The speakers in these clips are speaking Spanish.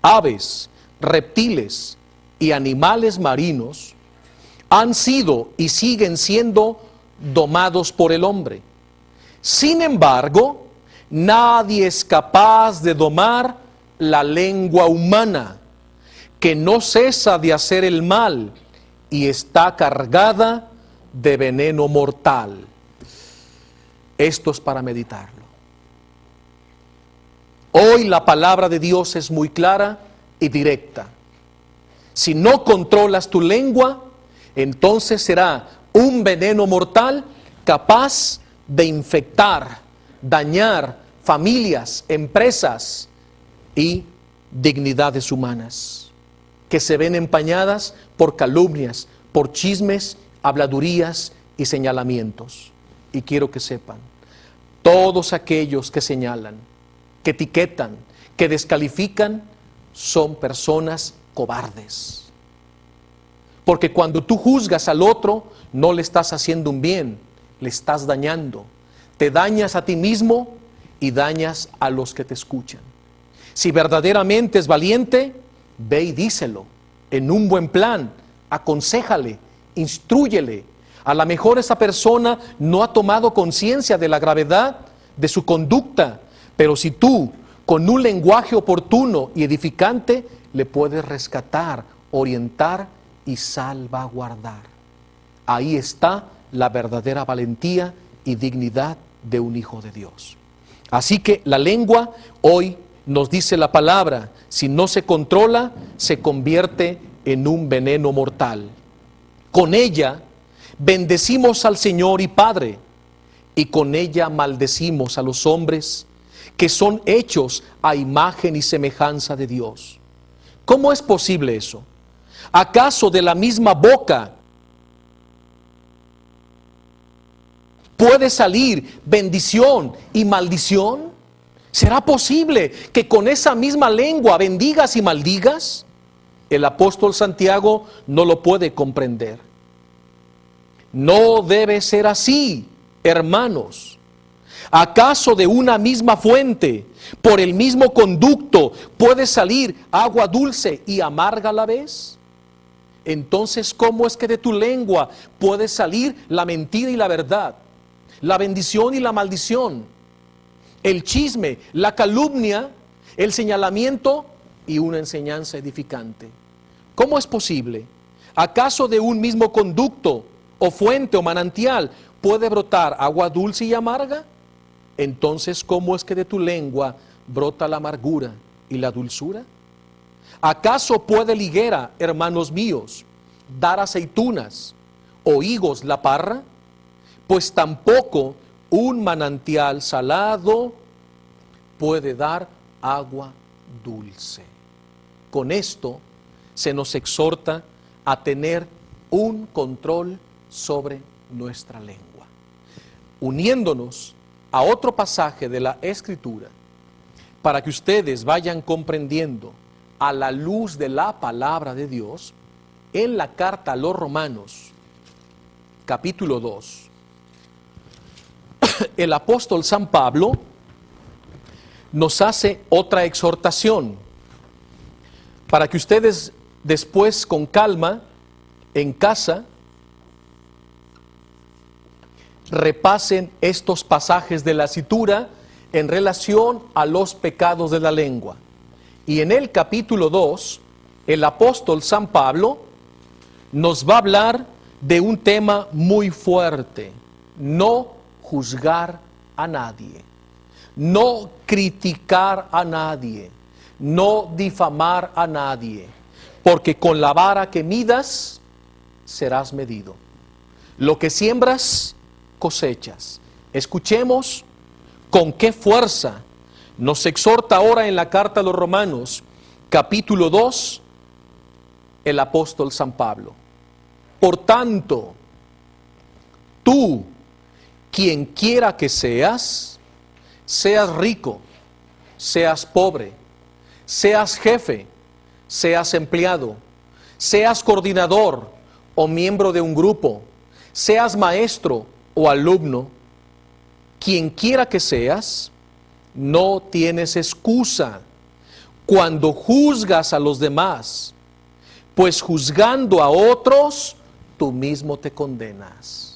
aves, reptiles y animales marinos han sido y siguen siendo domados por el hombre. Sin embargo, nadie es capaz de domar la lengua humana, que no cesa de hacer el mal y está cargada de veneno mortal. Esto es para meditarlo. Hoy la palabra de Dios es muy clara y directa. Si no controlas tu lengua, entonces será un veneno mortal capaz de infectar, dañar familias, empresas y dignidades humanas, que se ven empañadas por calumnias, por chismes, habladurías y señalamientos. Y quiero que sepan, todos aquellos que señalan, que etiquetan, que descalifican, son personas cobardes. Porque cuando tú juzgas al otro, no le estás haciendo un bien, le estás dañando. Te dañas a ti mismo y dañas a los que te escuchan. Si verdaderamente es valiente, ve y díselo en un buen plan, aconséjale, instrúyele. A lo mejor esa persona no ha tomado conciencia de la gravedad de su conducta, pero si tú, con un lenguaje oportuno y edificante, le puedes rescatar, orientar y salvaguardar. Ahí está la verdadera valentía y dignidad de un hijo de Dios. Así que la lengua, hoy nos dice la palabra, si no se controla, se convierte en un veneno mortal. Con ella bendecimos al Señor y Padre, y con ella maldecimos a los hombres que son hechos a imagen y semejanza de Dios. ¿Cómo es posible eso? ¿Acaso de la misma boca puede salir bendición y maldición? ¿Será posible que con esa misma lengua bendigas y maldigas? El apóstol Santiago no lo puede comprender. No debe ser así, hermanos. ¿Acaso de una misma fuente, por el mismo conducto, puede salir agua dulce y amarga a la vez? Entonces, ¿cómo es que de tu lengua puede salir la mentira y la verdad, la bendición y la maldición, el chisme, la calumnia, el señalamiento y una enseñanza edificante? ¿Cómo es posible? ¿Acaso de un mismo conducto o fuente o manantial puede brotar agua dulce y amarga? Entonces, ¿cómo es que de tu lengua brota la amargura y la dulzura? ¿Acaso puede la higuera, hermanos míos, dar aceitunas o higos la parra? Pues tampoco un manantial salado puede dar agua dulce. Con esto se nos exhorta a tener un control sobre nuestra lengua. Uniéndonos a otro pasaje de la Escritura, para que ustedes vayan comprendiendo a la luz de la palabra de Dios, en la carta a los Romanos, capítulo 2, el apóstol San Pablo nos hace otra exhortación, para que ustedes después con calma, en casa, repasen estos pasajes de la Escritura en relación a los pecados de la lengua. Y en el capítulo 2, el apóstol San Pablo nos va a hablar de un tema muy fuerte: no juzgar a nadie, no criticar a nadie, no difamar a nadie, porque con la vara que midas serás medido. Lo que siembras, cosechas. Escuchemos con qué fuerza nos exhorta ahora en la carta a los Romanos, capítulo 2, el apóstol San Pablo. Por tanto, tú, quien quiera que seas, seas rico, seas pobre, seas jefe, seas empleado, seas coordinador o miembro de un grupo, seas maestro o alumno, quien quiera que seas, no tienes excusa. cuando juzgas a los demás, pues juzgando a otros, tú mismo te condenas.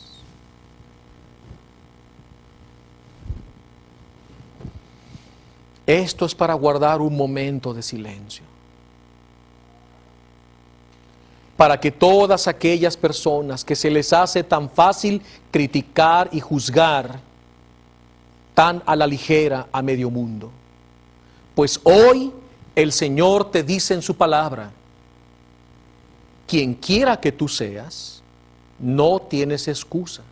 Esto es para guardar un momento de silencio. Para que todas aquellas personas que se les hace tan fácil criticar y juzgar tan a la ligera a medio mundo, pues hoy el Señor te dice en su palabra: quien quiera que tú seas, no tienes excusa.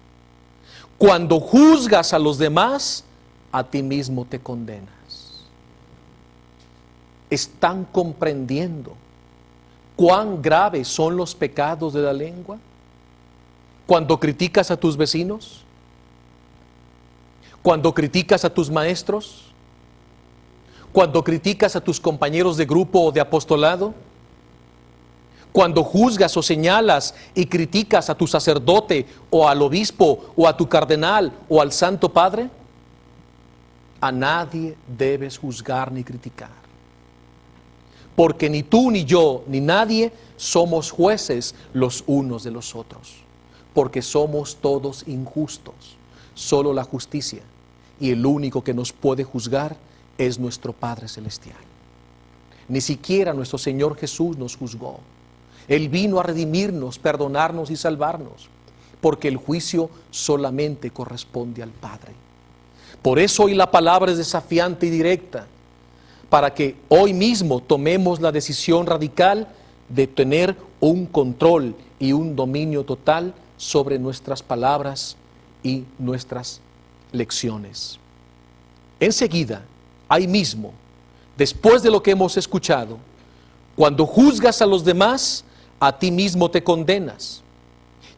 Cuando juzgas a los demás, a ti mismo te condenas. ¿Están comprendiendo cuán graves son los pecados de la lengua? Cuando criticas a tus vecinos, cuando criticas a tus maestros, cuando criticas a tus compañeros de grupo o de apostolado, cuando juzgas o señalas y criticas a tu sacerdote o al obispo o a tu cardenal o al Santo Padre, a nadie debes juzgar ni criticar. Porque ni tú, ni yo, ni nadie somos jueces los unos de los otros. Porque somos todos injustos. Solo la justicia y el único que nos puede juzgar es nuestro Padre Celestial. Ni siquiera nuestro Señor Jesús nos juzgó. Él vino a redimirnos, perdonarnos y salvarnos. Porque el juicio solamente corresponde al Padre. Por eso hoy la palabra es desafiante y directa, para que hoy mismo tomemos la decisión radical de tener un control y un dominio total sobre nuestras palabras y nuestras lecciones. Enseguida, ahí mismo, después de lo que hemos escuchado, cuando juzgas a los demás, a ti mismo te condenas,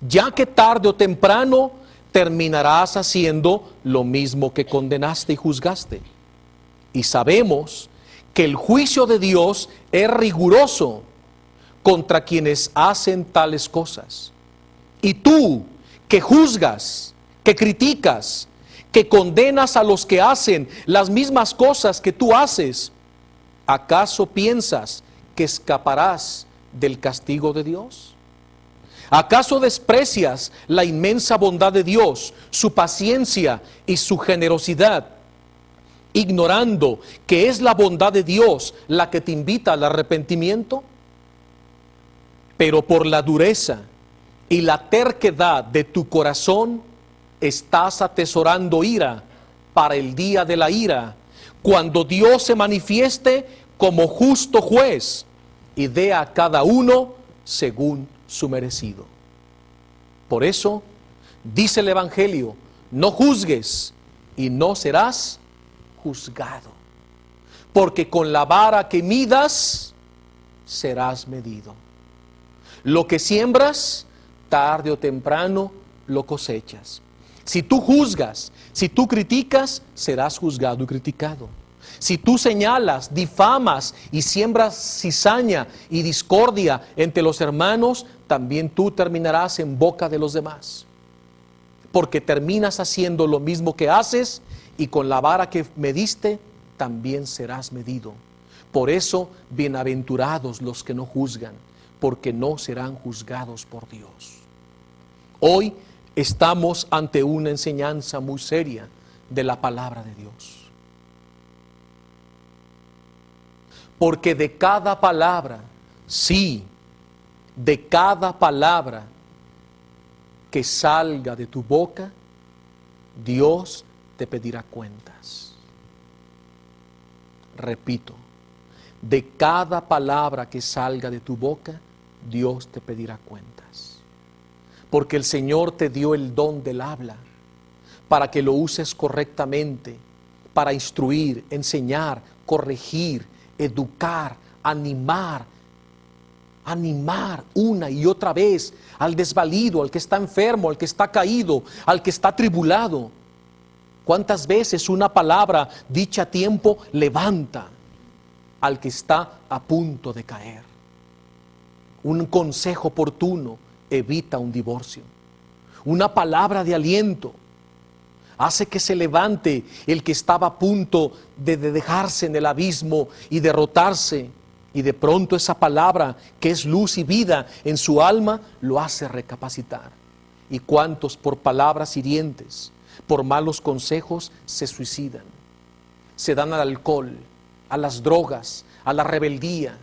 ya que tarde o temprano terminarás haciendo lo mismo que condenaste y juzgaste. Y sabemos que el juicio de Dios es riguroso contra quienes hacen tales cosas. Y tú, que juzgas, que criticas, que condenas a los que hacen las mismas cosas que tú haces, ¿acaso piensas que escaparás del castigo de Dios? ¿Acaso desprecias la inmensa bondad de Dios, su paciencia y su generosidad, ignorando que es la bondad de Dios la que te invita al arrepentimiento? Pero por la dureza y la terquedad de tu corazón estás atesorando ira para el día de la ira, cuando Dios se manifieste como justo juez y dé a cada uno según su merecido. Por eso dice el Evangelio: no juzgues y no serás juzgado, porque con la vara que midas serás medido. Lo que siembras, tarde o temprano lo cosechas. Si tú juzgas, si tú criticas, serás juzgado y criticado. Si tú señalas, difamas y siembras cizaña y discordia entre los hermanos, también tú terminarás en boca de los demás. Porque terminas haciendo lo mismo que haces, y con la vara que mediste, también serás medido. Por eso, bienaventurados los que no juzgan, porque no serán juzgados por Dios. Hoy estamos ante una enseñanza muy seria de la palabra de Dios. Porque de cada palabra, sí, de cada palabra que salga de tu boca, Dios te pedirá cuentas. Repito, de cada palabra que salga de tu boca, Dios te pedirá cuentas. Porque el Señor te dio el don del habla para que lo uses correctamente, para instruir, enseñar, corregir, educar, animar una y otra vez al desvalido, al que está enfermo, al que está caído, al que está atribulado. ¿Cuántas veces una palabra dicha a tiempo levanta al que está a punto de caer? Un consejo oportuno evita un divorcio. Una palabra de aliento Hace que se levante el que estaba a punto de dejarse en el abismo y derrotarse. Y de pronto esa palabra, que es luz y vida en su alma, lo hace recapacitar. ¿Y cuántos por palabras hirientes, por malos consejos, se suicidan? Se dan al alcohol, a las drogas, a la rebeldía.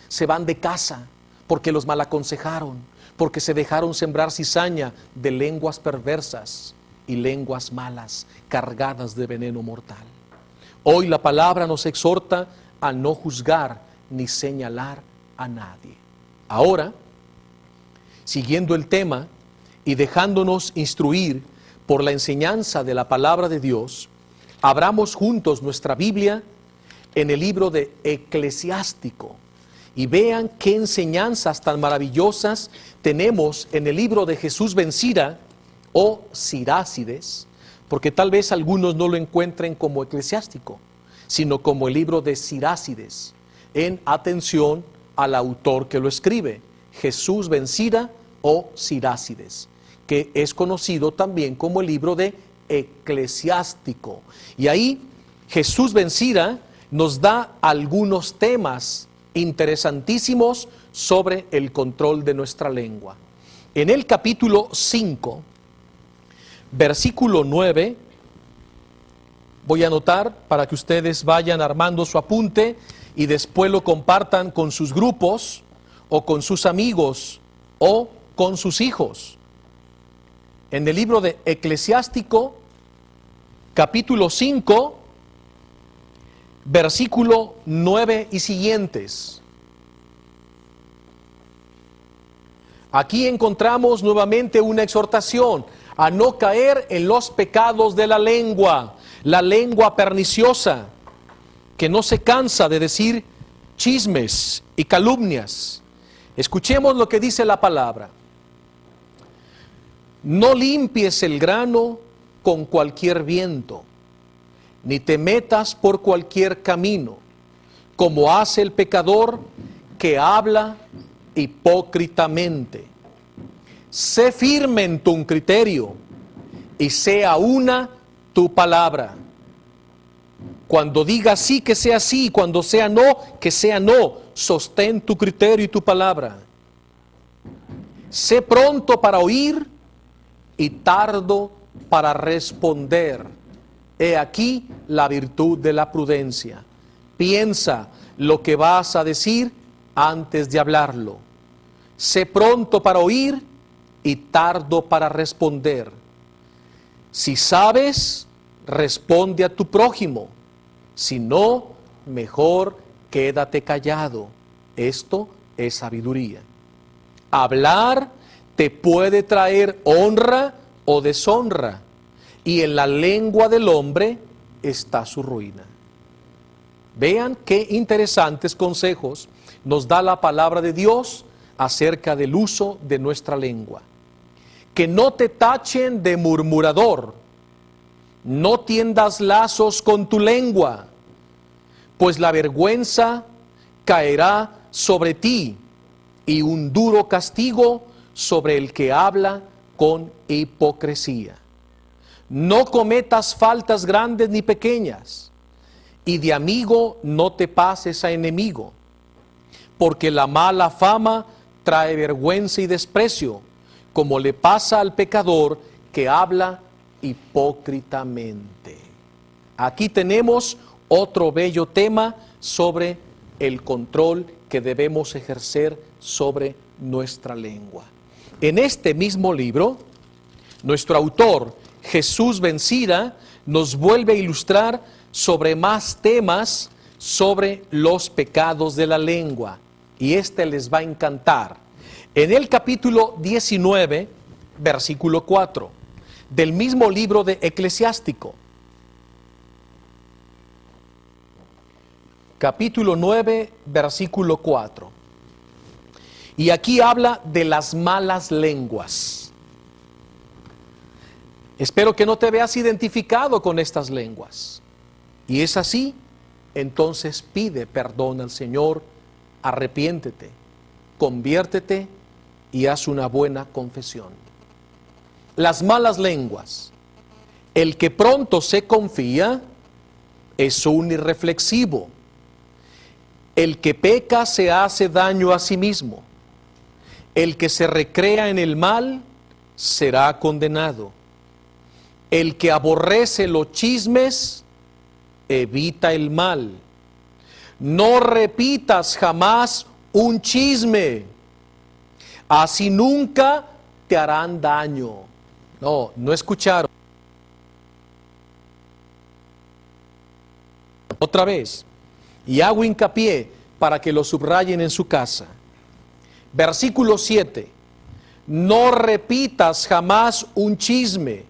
Se van de casa porque los malaconsejaron, porque se dejaron sembrar cizaña de lenguas perversas y lenguas malas, cargadas de veneno mortal. Hoy la palabra nos exhorta a no juzgar ni señalar a nadie. Ahora, siguiendo el tema y dejándonos instruir por la enseñanza de la palabra de Dios, abramos juntos nuestra Biblia en el libro de Eclesiástico y vean qué enseñanzas tan maravillosas tenemos en el libro de Jesús Bencira o Sirácides, porque tal vez algunos no lo encuentren como Eclesiástico, sino como el libro de Sirácides, en atención al autor que lo escribe, Jesús Bencira o Sirácides, que es conocido también como el libro de Eclesiástico. Y ahí Jesús Bencira nos da algunos temas interesantísimos sobre el control de nuestra lengua. En el capítulo 5, versículo 9, voy a anotar para que ustedes vayan armando su apunte y después lo compartan con sus grupos o con sus amigos o con sus hijos. En el libro de Eclesiástico, capítulo 5, versículo 9 y siguientes. Aquí encontramos nuevamente una exhortación a no caer en los pecados de la lengua perniciosa, que no se cansa de decir chismes y calumnias. Escuchemos lo que dice la palabra. No limpies el grano con cualquier viento, ni te metas por cualquier camino, como hace el pecador que habla hipócritamente. Sé firme en tu criterio y sea una tu palabra. Cuando diga sí, que sea sí, cuando sea no, que sea no. Sostén tu criterio y tu palabra. Sé pronto para oír y tardo para responder. He aquí la virtud de la prudencia. Piensa lo que vas a decir antes de hablarlo. Sé pronto para oír y tardo para responder. Si sabes, responde a tu prójimo. Si no, mejor quédate callado. Esto es sabiduría. Hablar te puede traer honra o deshonra, y en la lengua del hombre está su ruina. Vean qué interesantes consejos nos da la palabra de Dios acerca del uso de nuestra lengua. Que no te tachen de murmurador, no tiendas lazos con tu lengua, pues la vergüenza caerá sobre ti y un duro castigo sobre el que habla con hipocresía. No cometas faltas grandes ni pequeñas, y de amigo no te pases a enemigo, porque la mala fama trae vergüenza y desprecio, como le pasa al pecador que habla hipócritamente. Aquí tenemos otro bello tema sobre el control que debemos ejercer sobre nuestra lengua. En este mismo libro, nuestro autor, Jesús Bencira, nos vuelve a ilustrar sobre más temas sobre los pecados de la lengua. Y este les va a encantar. En el capítulo 19, versículo 4, del mismo libro de Eclesiástico. Capítulo 9, versículo 4. Y aquí habla de las malas lenguas. Espero que no te veas identificado con estas lenguas. Y es así, entonces pide perdón al Señor, arrepiéntete, conviértete y haz una buena confesión. Las malas lenguas. El que pronto se confía es un irreflexivo. El que peca se hace daño a sí mismo. El que se recrea en el mal será condenado. El que aborrece los chismes evita el mal. No repitas jamás un chisme, así nunca te harán daño. No escucharon. Otra vez, y hago hincapié para que lo subrayen en su casa. Versículo 7. No repitas jamás un chisme,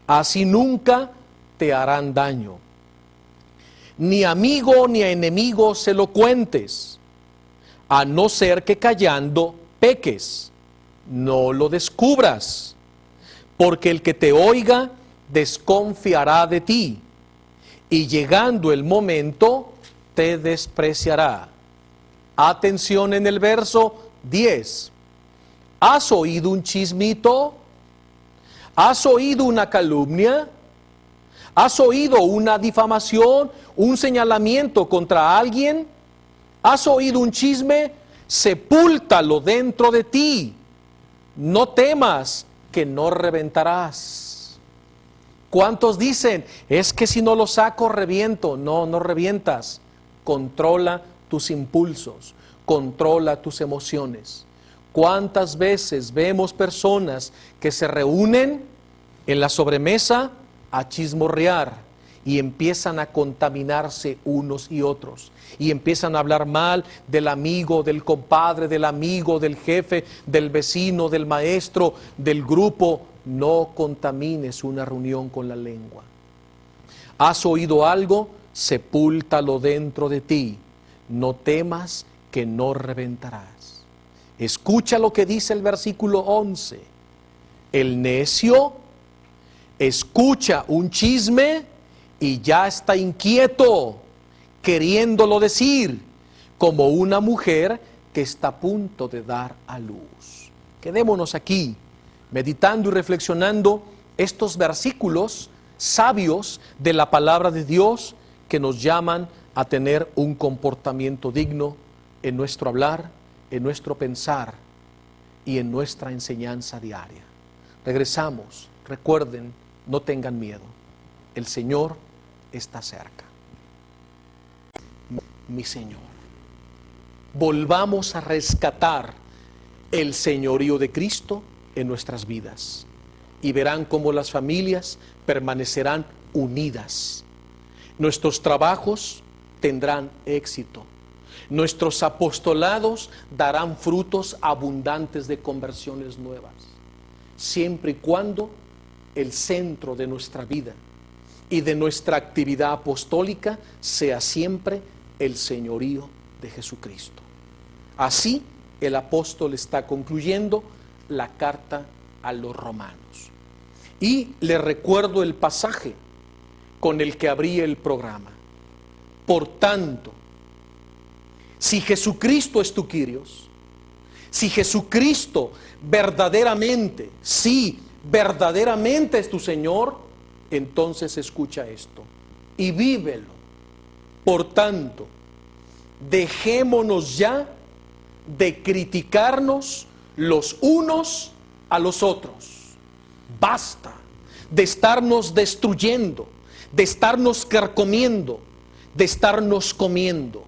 así nunca te harán daño. Ni amigo ni a enemigo se lo cuentes, a no ser que callando peques. No lo descubras, porque el que te oiga desconfiará de ti, y llegando el momento te despreciará. Atención en el verso 10. ¿Has oído un chismito? ¿Has oído una calumnia? ¿Has oído una difamación, un señalamiento contra alguien? ¿Has oído un chisme? Sepúltalo dentro de ti. No temas que no reventarás. ¿Cuántos dicen, es que si no lo saco reviento? No revientas. Controla tus impulsos, controla tus emociones. ¿Cuántas veces vemos personas que se reúnen en la sobremesa a chismorrear y empiezan a contaminarse unos y otros? Y empiezan a hablar mal del amigo, del compadre, del amigo, del jefe, del vecino, del maestro, del grupo. No contamines una reunión con la lengua. ¿Has oído algo? Sepúltalo dentro de ti. No temas que no reventarás. Escucha lo que dice el versículo 11. El necio escucha un chisme y ya está inquieto, queriéndolo decir, como una mujer que está a punto de dar a luz. Quedémonos aquí, meditando y reflexionando estos versículos sabios de la palabra de Dios que nos llaman a tener un comportamiento digno en nuestro hablar, en nuestro pensar y en nuestra enseñanza diaria. Regresamos, recuerden, no tengan miedo, el Señor está cerca. Mi Señor, volvamos a rescatar el señorío de Cristo en nuestras vidas y verán cómo las familias permanecerán unidas. Nuestros trabajos tendrán éxito. Nuestros apostolados darán frutos abundantes de conversiones nuevas, siempre y cuando el centro de nuestra vida y de nuestra actividad apostólica sea siempre el señorío de Jesucristo. Así el apóstol está concluyendo la carta a los romanos. Y le recuerdo el pasaje con el que abrí el programa. Por tanto, si Jesucristo es tu Kyrios, si Jesucristo verdaderamente, sí, verdaderamente es tu Señor, entonces escucha esto y vívelo. Por tanto, dejémonos ya de criticarnos los unos a los otros. Basta de estarnos destruyendo, de estarnos carcomiendo, de estarnos comiendo.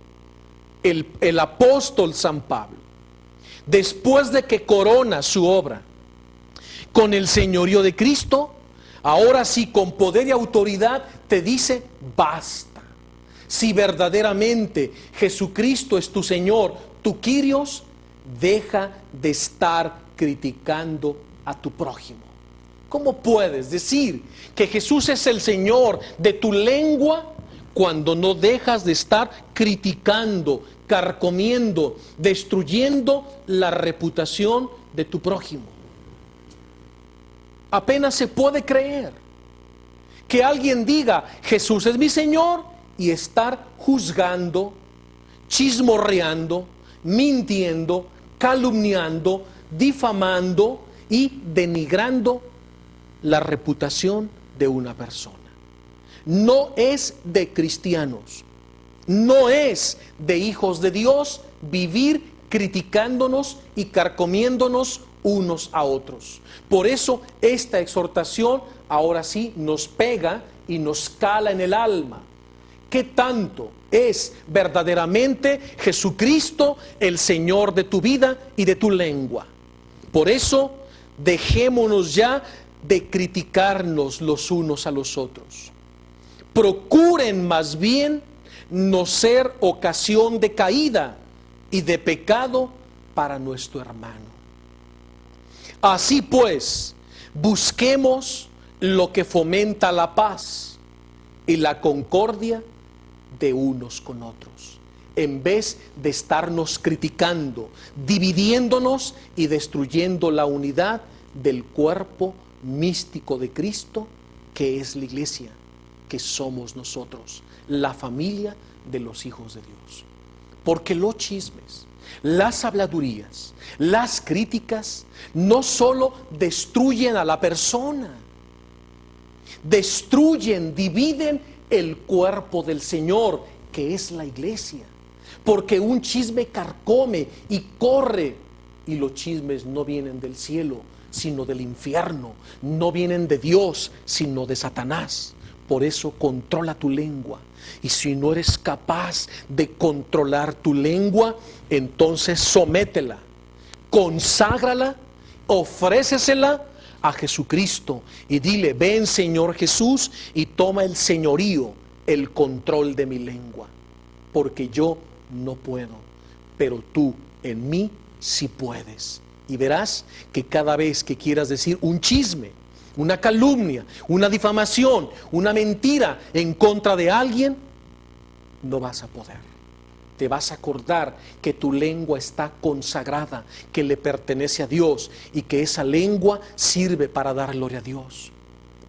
El apóstol San Pablo, después de que corona su obra con el señorío de Cristo, ahora sí con poder y autoridad te dice basta. Si verdaderamente Jesucristo es tu Señor, tu Kyrios, deja de estar criticando a tu prójimo. ¿Cómo puedes decir que Jesús es el Señor de tu lengua cuando no dejas de estar criticando, carcomiendo, destruyendo la reputación de tu prójimo? Apenas se puede creer que alguien diga Jesús es mi Señor y estar juzgando, chismorreando, mintiendo, calumniando, difamando y denigrando la reputación de una persona. No es de cristianos, no es de hijos de Dios vivir criticándonos y carcomiéndonos unos a otros. Por eso esta exhortación ahora sí nos pega y nos cala en el alma. ¿Qué tanto es verdaderamente Jesucristo el Señor de tu vida y de tu lengua? Por eso dejémonos ya de criticarnos los unos a los otros. Procuren más bien no ser ocasión de caída y de pecado para nuestro hermano. Así pues, busquemos lo que fomenta la paz y la concordia de unos con otros, en vez de estarnos criticando, dividiéndonos y destruyendo la unidad del cuerpo místico de Cristo, que es la iglesia, que somos nosotros, la familia de los hijos de Dios. Porque los chismes, las habladurías, las críticas no solo destruyen a la persona, destruyen, dividen el cuerpo del Señor, que es la iglesia. Porque un chisme carcome y corre, y los chismes no vienen del cielo, sino del infierno, no vienen de Dios, sino de Satanás. Por eso controla tu lengua. Y si no eres capaz de controlar tu lengua, entonces sométela, conságrala, ofrécesela a Jesucristo y dile: ven, Señor Jesús, y toma el señorío, el control de mi lengua, porque yo no puedo, pero tú en mí sí puedes. Y verás que cada vez que quieras decir un chisme, una calumnia, una difamación, una mentira en contra de alguien, no vas a poder. Te vas a acordar que tu lengua está consagrada, que le pertenece a Dios y que esa lengua sirve para dar gloria a Dios,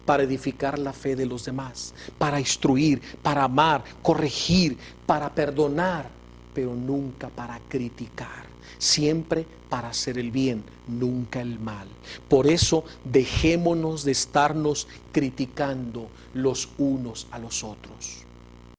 para edificar la fe de los demás, para instruir, para amar, corregir, para perdonar, pero nunca para criticar. Siempre para hacer el bien, nunca el mal. Por eso dejémonos de estarnos criticando los unos a los otros.